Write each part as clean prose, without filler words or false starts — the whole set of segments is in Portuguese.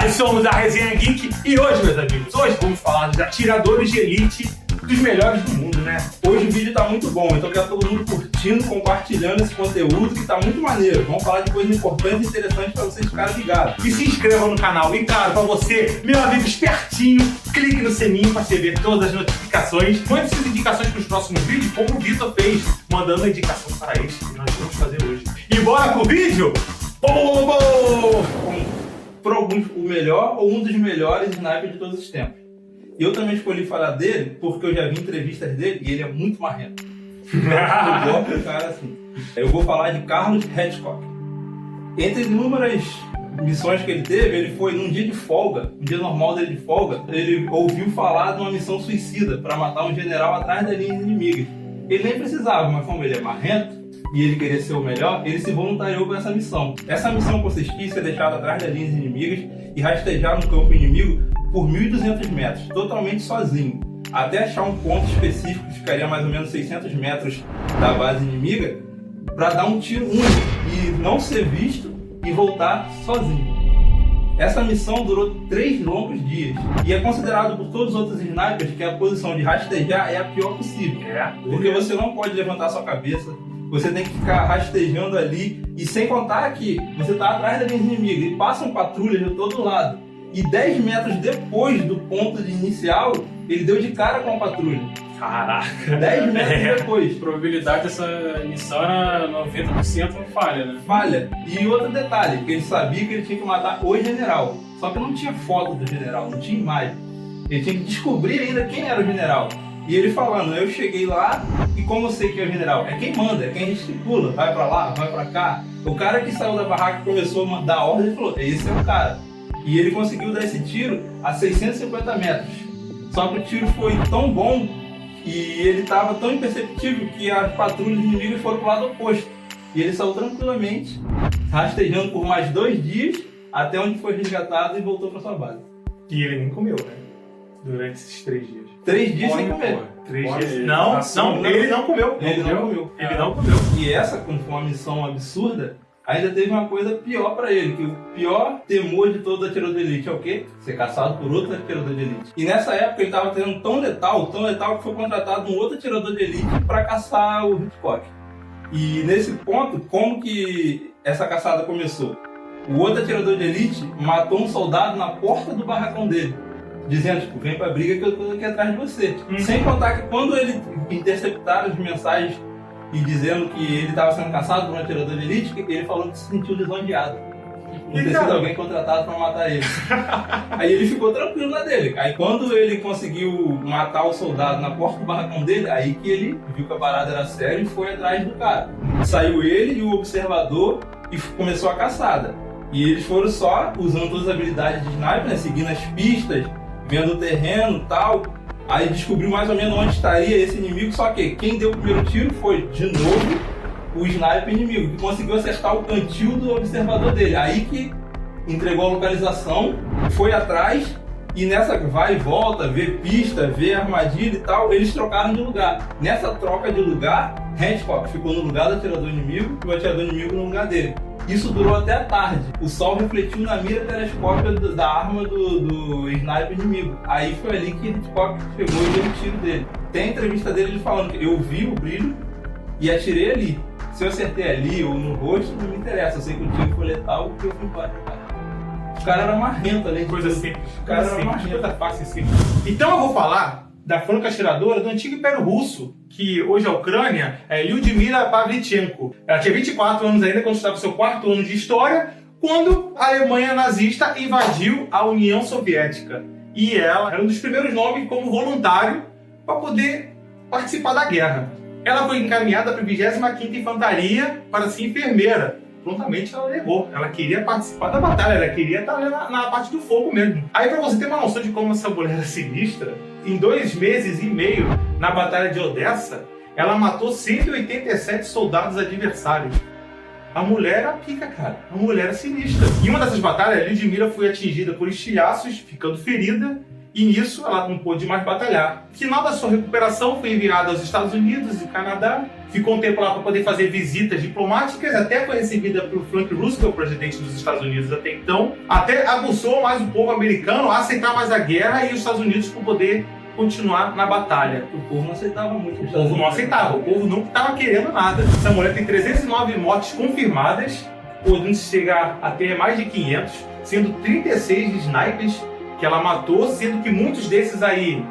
Nós somos a Resenha Geek e hoje, meus amigos, vamos falar dos atiradores de elite dos melhores do mundo, né? Hoje o vídeo tá muito bom, então quero todo mundo curtindo, compartilhando esse conteúdo que tá muito maneiro. Vamos falar de coisas importantes e interessantes pra vocês ficarem ligados. E se inscrevam no canal. E claro, pra você, meu amigo espertinho, clique no sininho pra receber todas as notificações. Mande suas indicações pros próximos vídeos, como o Vitor fez, mandando a indicação para este que nós vamos fazer hoje. E bora pro vídeo? Por alguns, o melhor ou um dos melhores snipers de todos os tempos. E eu também escolhi falar dele porque eu já vi entrevistas dele e ele é muito marrento. Eu gosto do cara assim. Eu vou falar de Carlos Hitchcock. Entre inúmeras missões que ele teve, ele foi num dia de folga, um dia normal dele de folga, ele ouviu falar de uma missão suicida para matar um general atrás das linhas inimigas. Ele nem precisava, mas como ele é marrento e ele queria ser o melhor, ele se voluntariou para essa missão. Essa missão consistia em ser deixado atrás das linhas inimigas e rastejar no campo inimigo por 1.200 metros, totalmente sozinho, até achar um ponto específico que ficaria mais ou menos 600 metros da base inimiga, para dar um tiro único e não ser visto e voltar sozinho. Essa missão durou 3 longos dias e é considerado por todos os outros snipers que a posição de rastejar é a pior possível, porque você não pode levantar sua cabeça, você tem que ficar rastejando ali, e sem contar que você está atrás da linha inimiga e passam patrulhas de todo lado. E 10 metros depois do ponto de inicial, ele deu de cara com a patrulha. Caraca! 10 metros depois. A probabilidade dessa missão era 90% falha, né? Falha. E outro detalhe, que ele sabia que ele tinha que matar o general. Só que não tinha foto do general, não tinha imagem. Ele tinha que descobrir ainda quem era o general. E ele falando, eu cheguei lá e como eu sei que é o general? É quem manda, é quem estipula, vai pra lá, vai pra cá. O cara que saiu da barraca e começou a dar ordem, ele falou, esse é o cara. E ele conseguiu dar esse tiro a 650 metros. Só que o tiro foi tão bom e ele estava tão imperceptível que as patrulhas inimigas foram pro lado oposto. E ele saiu tranquilamente, rastejando por mais 2 dias, até onde foi resgatado e voltou para sua base. E ele nem comeu, né? Durante esses 3 dias. 3 dias sem comer. 3 dias. Não, ele não comeu. Ele não comeu. Ele não comeu. E essa, como foi uma missão absurda, ainda teve uma coisa pior pra ele, que o pior temor de todo atirador de elite é o quê? Ser caçado por outro atirador de elite. E nessa época ele estava tendo tão letal que foi contratado um outro atirador de elite para caçar o Hitchcock. E nesse ponto, como que essa caçada começou? O outro atirador de elite matou um soldado na porta do barracão dele, dizendo, tipo, vem pra briga que eu tô aqui atrás de você. Sem contar que quando ele interceptaram as mensagens e dizendo que ele estava sendo caçado por um atirador de elite, ele falou que se sentiu lisonjeado. Não ter sido alguém contratado para matar ele. Aí ele ficou tranquilo na dele. Aí quando ele conseguiu matar o soldado na porta do barracão dele, aí que ele viu que a parada era séria e foi atrás do cara. Saiu ele e o observador e começou a caçada. E eles foram só usando todas as habilidades de sniper, né, seguindo as pistas, vendo o terreno e tal. Aí descobriu mais ou menos onde estaria esse inimigo, só que quem deu o primeiro tiro foi, de novo, o sniper inimigo, que conseguiu acertar o cantil do observador dele. Aí que entregou a localização, foi atrás, e nessa vai e volta, vê pista, vê armadilha e tal, eles trocaram de lugar. Nessa troca de lugar, Hitchcock ficou no lugar do atirador inimigo e o atirador inimigo no lugar dele. Isso durou até a tarde. O sol refletiu na mira telescópica da arma do sniper inimigo. Aí foi ali que Hitchcock pegou e deu o tiro dele. Tem a entrevista dele falando que eu vi o brilho e atirei ali. Se eu acertei ali ou no rosto, não me interessa. Eu sei que o tiro foi letal porque eu fui embora. O cara era marrento ali. Coisa simples. O cara era marrento. Coisa fácil e simples. Então eu vou falar da franca atiradora do antigo Império Russo, que hoje é a Ucrânia, é Lyudmila Pavlichenko. Ela tinha 24 anos ainda quando estava no seu 4º ano de história, quando a Alemanha nazista invadiu a União Soviética. E ela era um dos primeiros nomes como voluntário para poder participar da guerra. Ela foi encaminhada para a 25ª Infantaria para ser enfermeira. Prontamente ela negou. Ela queria participar da batalha, ela queria estar ali na parte do fogo mesmo. Aí, para você ter uma noção de como essa mulher era sinistra, em 2 meses e meio, na Batalha de Odessa, ela matou 187 soldados adversários. A mulher era pica, cara. A mulher era sinistra. Em uma dessas batalhas, Lyudmila foi atingida por estilhaços, ficando ferida, e nisso ela não pôde mais batalhar. No final da sua recuperação, foi enviada aos Estados Unidos e Canadá, ficou um tempo lá para poder fazer visitas diplomáticas, até foi recebida por Frank Roosevelt, presidente dos Estados Unidos até então, até aguçou mais o povo americano a aceitar mais a guerra e os Estados Unidos para poder continuar na batalha. O povo não aceitava muito. O povo não aceitava, o povo não estava querendo nada. Essa mulher tem 309 mortes confirmadas, podendo chegar até mais de 500, sendo 36 de snipers que ela matou, sendo que muitos desses aí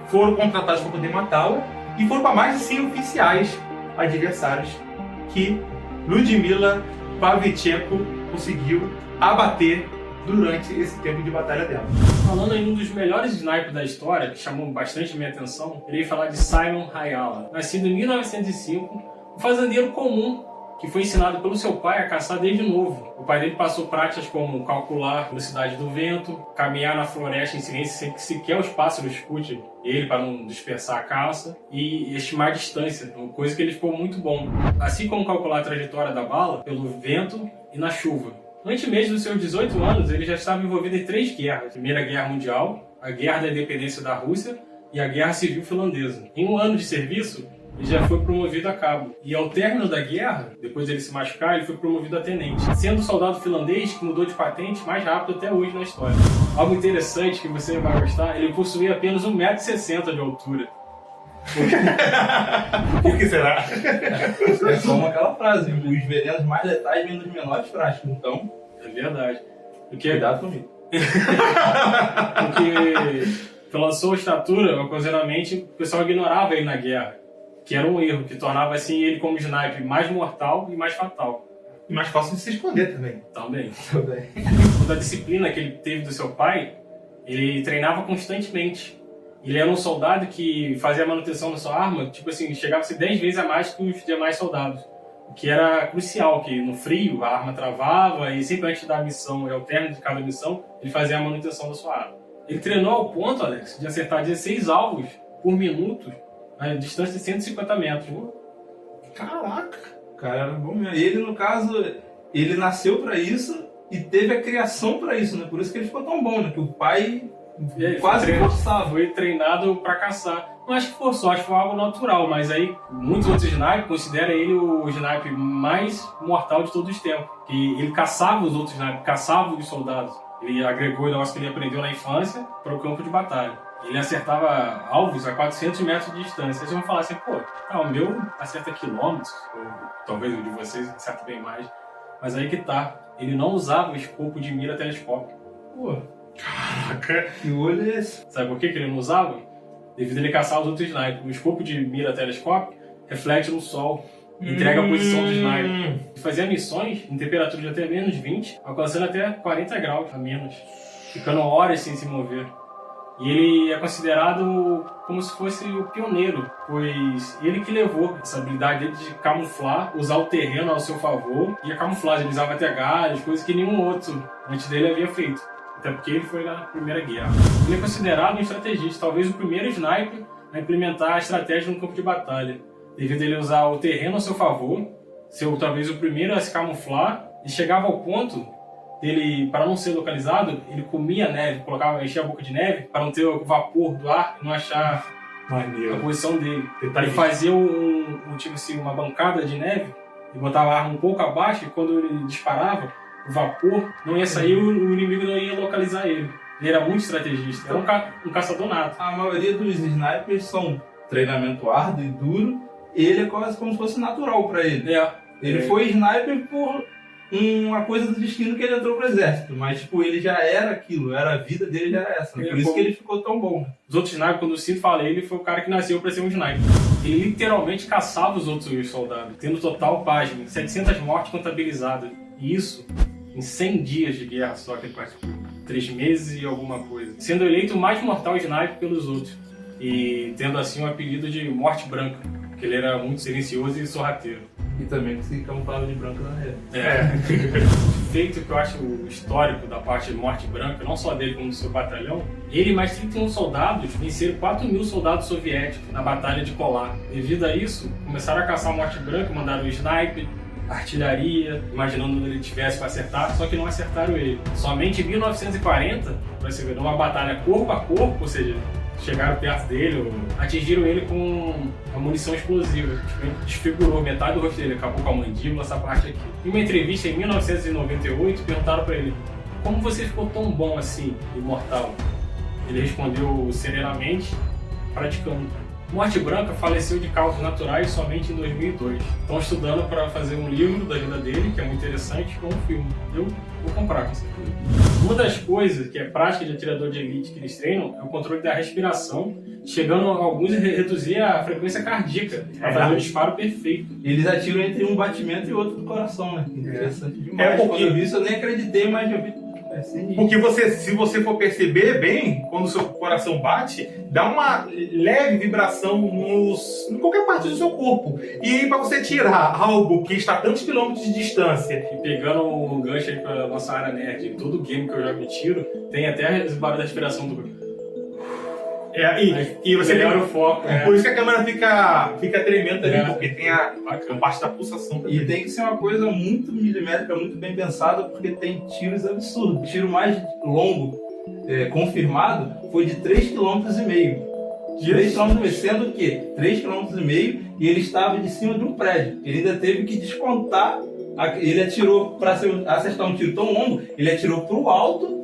foram contratados para poder matá-la, e foram para mais de 100 oficiais adversários que Lyudmila Pavlichenko conseguiu abater durante esse tempo de batalha dela. Falando em um dos melhores snipers da história, que chamou bastante minha atenção, eu irei falar de Simon Hayala. Nascido em 1905, um fazendeiro comum que foi ensinado pelo seu pai a caçar desde novo. O pai dele passou práticas como calcular a velocidade do vento, caminhar na floresta em silêncio sem que sequer os pássaros escutem ele para não dispersar a caça, e estimar a distância, uma coisa que ele ficou muito bom. Assim como calcular a trajetória da bala pelo vento e na chuva. Antes mesmo dos seus 18 anos, ele já estava envolvido em 3 guerras. A Primeira Guerra Mundial, a Guerra da Independência da Rússia e a Guerra Civil Finlandesa. Em um ano de serviço, ele já foi promovido a cabo. E ao término da guerra, depois dele se machucar, ele foi promovido a tenente, sendo o soldado finlandês que mudou de patente mais rápido até hoje na história. Algo interessante que você vai gostar, ele possuía apenas 1,60 m de altura. Por que será? É só aquela frase, os venenos mais letais vêm dos menores frascos, então... É verdade. Cuidado comigo. Porque pela sua estatura, ocasionalmente, o pessoal ignorava ele na guerra, que era um erro, que tornava assim ele como sniper mais mortal e mais fatal. E mais fácil de se esconder também. Também. Da disciplina que ele teve do seu pai, ele treinava constantemente. Ele era um soldado que fazia a manutenção da sua arma, tipo assim, chegava-se 10 vezes a mais que os demais soldados. O que era crucial, que no frio a arma travava e sempre antes da missão e ao término de cada missão, ele fazia a manutenção da sua arma. Ele treinou ao ponto, Alex, de acertar 16 alvos por minuto a distância de 150 metros. Caraca! Cara, era bom mesmo. Ele, no caso, ele nasceu pra isso e teve a criação pra isso, né? Por isso que ele ficou tão bom, né? Que o pai quase forçava. Foi treinado pra caçar. Não acho que forçou, acho que foi algo natural, mas aí muitos outros snipers consideram ele o sniper mais mortal de todos os tempos. Que ele caçava os outros snipers, caçava os soldados. Ele agregou o negócio que ele aprendeu na infância para o campo de batalha. Ele acertava alvos a 400 metros de distância. Vocês vão falar assim, pô, o meu acerta quilômetros, ou talvez o de vocês acerta bem mais. Mas aí que tá, ele não usava o escopo de mira telescópio. Pô, caraca! Que olho é esse? Sabe por que ele não usava? Devido a ele caçar os outros snipers. O escopo de mira telescópio reflete no sol, entrega a posição do sniper. Ele fazia missões em temperatura de até menos 20, alcançando até 40 graus a menos, ficando horas sem se mover. E ele é considerado como se fosse o pioneiro, pois ele que levou essa habilidade dele de camuflar, usar o terreno ao seu favor, e a camuflagem, ele usava até galhos, coisas que nenhum outro antes dele havia feito. Até porque ele foi na Primeira Guerra. Ele é considerado um estrategista, talvez o primeiro sniper a implementar a estratégia no campo de batalha, devido a ele usar o terreno a seu favor, ser talvez o primeiro a se camuflar, e chegava ao ponto dele, para não ser localizado, ele comia neve, enchia a boca de neve, para não ter o vapor do ar e não achar a posição dele. Ele fazia tipo assim, uma bancada de neve e botava a arma um pouco abaixo, e quando ele disparava, o vapor não ia sair, o inimigo não ia localizar ele. Ele era muito estrategista, era um caçador nato. A maioria dos snipers são treinamento árduo e duro, ele é quase como se fosse natural para ele. Ele foi sniper por uma coisa do destino que ele entrou pro exército, mas tipo, ele já era aquilo, a vida dele já era essa, por isso que ele ficou tão bom. Os outros snipers, quando o Cid fala, ele foi o cara que nasceu para ser um sniper. Ele literalmente caçava os outros soldados, tendo total página, 700 mortes contabilizadas. E isso em 100 dias de guerra só, que ele participou. 3 meses e alguma coisa. Sendo eleito o mais mortal sniper pelos outros. E tendo assim o apelido de Morte Branca, porque ele era muito silencioso e sorrateiro. E também que se camuflava de branco na rede. Feito que eu acho histórico da parte de Morte Branca, não só dele como do seu batalhão, ele e mais 31 soldados venceram 4.000 soldados soviéticos na Batalha de Kolar. Devido a isso, começaram a caçar a Morte Branca, mandaram o sniper, artilharia, imaginando onde ele tivesse para acertar, só que não acertaram ele. Somente em 1940, para você ver, numa batalha corpo a corpo, ou seja, chegaram perto dele, atingiram ele com a munição explosiva. Desfigurou metade do rosto dele, acabou com a mandíbula, essa parte aqui. Em uma entrevista em 1998, perguntaram para ele: como você ficou tão bom assim, imortal? Ele respondeu serenamente: praticando. Morte Branca faleceu de causas naturais somente em 2002. Estão estudando para fazer um livro da vida dele, que é muito interessante, com um filme. Eu vou comprar com certeza. Uma das coisas que é prática de atirador de elite que eles treinam é o controle da respiração, chegando a alguns a reduzir a frequência cardíaca, para fazer o disparo perfeito. Eles atiram entre um batimento e outro do coração, né? Interessante demais. Porque... Quando eu vi isso, eu nem acreditei, mas eu vi. Porque se você for perceber bem, quando o seu coração bate, dá uma leve vibração em qualquer parte do seu corpo. E aí, para você tirar algo que está a tantos quilômetros de distância... E pegando um gancho aí para nossa área nerd, todo game que eu jogo de tiro, tem até esse barulho da respiração do... E você melhora o foco. Por isso que a câmera fica tremendo ali, porque tem a parte da pulsação também. E tem que ser uma coisa muito milimétrica, muito bem pensada, porque tem tiros absurdos. O tiro mais longo confirmado foi de 3,5 km. 3,5 km, sendo que 3,5 km e ele estava de cima de um prédio. Ele ainda teve que descontar. Ele atirou, para acertar um tiro tão longo, ele atirou para o alto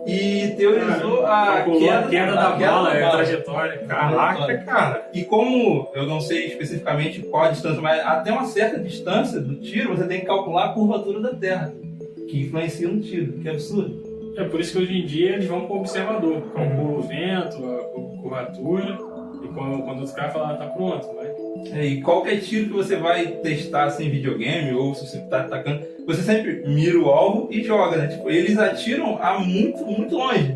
e teorizou a queda da bala, a trajetória. Caraca, cara. E como eu não sei especificamente qual a distância, mas até uma certa distância do tiro, você tem que calcular a curvatura da Terra, que influencia no tiro, que é absurdo. É por isso que hoje em dia eles vão com o observador, calcula o vento, a curvatura, e quando os caras falam, tá pronto, vai. E qualquer tiro que você vai testar sem videogame, ou se você tá atacando, você sempre mira o alvo e joga, né? Tipo, eles atiram a muito, muito longe.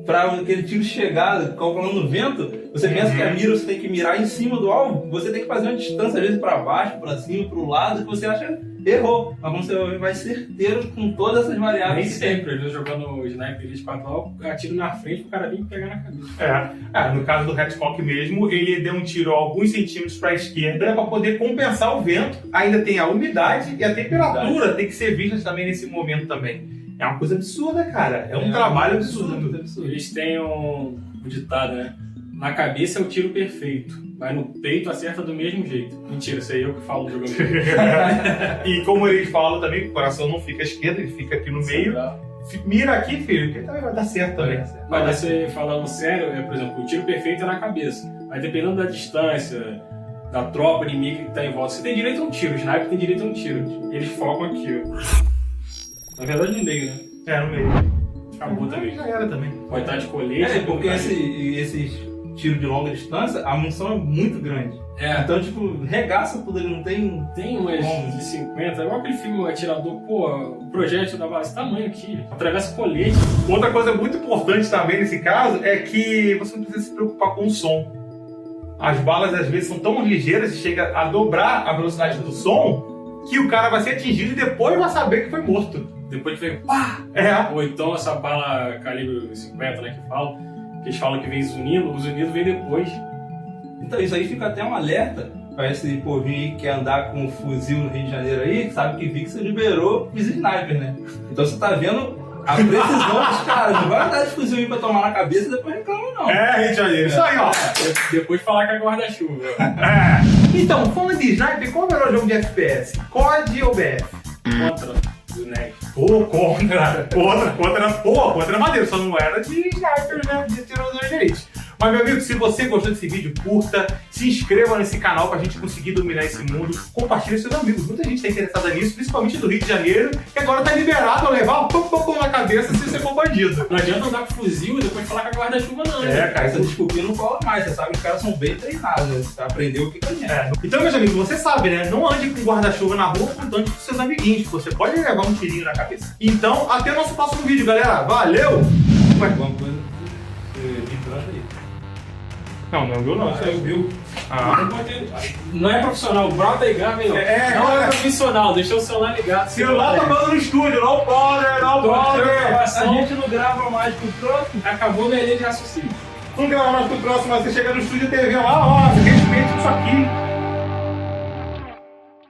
Pra aquele tiro chegar, calculando o vento, você pensa que a mira você tem que mirar em cima do alvo, você tem que fazer uma distância, às vezes pra baixo, pra cima, pro lado, que você acha errou. Mas como você vai certeiro com todas essas variáveis. Nem sempre, às vezes jogando o Sniper Elite 4, atiro na frente pro cara vir pegar na cabeça. No caso do Hitchcock mesmo, ele deu um tiro alguns centímetros para a esquerda para poder compensar o vento. Ainda tem a umidade e a temperatura tem que ser vista também nesse momento também. É uma coisa absurda, cara. É um trabalho absurdo. Eles têm um ditado, né? Na cabeça é o tiro perfeito, mas no peito acerta do mesmo jeito. Mentira, isso aí eu que falo jogando. E como eles falam também, o coração não fica à esquerda, ele fica aqui no meio. Mira aqui, filho, que vai dar certo também. Mas você falando sério, por exemplo, o tiro perfeito é na cabeça. Mas dependendo da distância, da tropa inimiga que está em volta, você tem direito a um tiro, o sniper tem direito a um tiro. Eles focam aqui, ó. Na verdade no meio, né? No meio. Acabou também. Já era também. Pode estar de colete. Porque esses tiros de longa distância, a munição é muito grande. Então, tipo, regaça tudo, ele não tem... Tem umas de 50, igual aquele filme Atirador, o projétil da bala, esse tamanho aqui, atravessa colete. Outra coisa muito importante também nesse caso é que você não precisa se preocupar com o som. As balas às vezes são tão ligeiras e chega a dobrar a velocidade do som que o cara vai ser atingido e depois vai saber que foi morto. Depois vem pá! Ou então essa bala calibre 50, né, que eles falam que vem zunindo, o zunido vem depois. Então isso aí fica até um alerta para esse povinho aí que quer andar com um fuzil no Rio de Janeiro aí, sabe que VIX liberou os sniper, né? Então você tá vendo a precisão dos caras, não vai andar de fuzil aí pra tomar na cabeça e depois reclama não. Rio de Janeiro, isso aí, ó. Depois falar que é guarda-chuva. Então, falando de sniper, qual é o melhor jogo de FPS? COD ou BF? Contra do NEC. Contra era maneiro, só não era de sniper, né? De tirador de elite. Mas, meu amigo, se você gostou desse vídeo, curta, se inscreva nesse canal pra gente conseguir dominar esse mundo, compartilhe com seus amigos. Muita gente tá interessada nisso, principalmente do Rio de Janeiro, que agora tá liberado a levar um pum na cabeça se você for bandido. Não adianta andar com fuzil e depois falar que é guarda-chuva, não. Cara, essa desculpinha não cola mais, você sabe que os caras são bem treinados, né? Você aprendeu o que conhece. Então, meus amigos, você sabe, né? Não ande com guarda-chuva na rua, contando com seus amiguinhos, você pode levar um tirinho na cabeça. Então, até o nosso próximo vídeo, galera. Valeu! Alguma coisa vibrando aí. Não viu não. Você viu? Não é profissional, brota e grava aí, ó. Não é profissional, deixou o celular ligado. O celular tá falando no estúdio, não pode. A gente não grava mais pro próximo. Acabou minha linha de raciocínio. Não grava mais pro próximo, mas você chega no estúdio e TV lá, ó, você respeita isso aqui.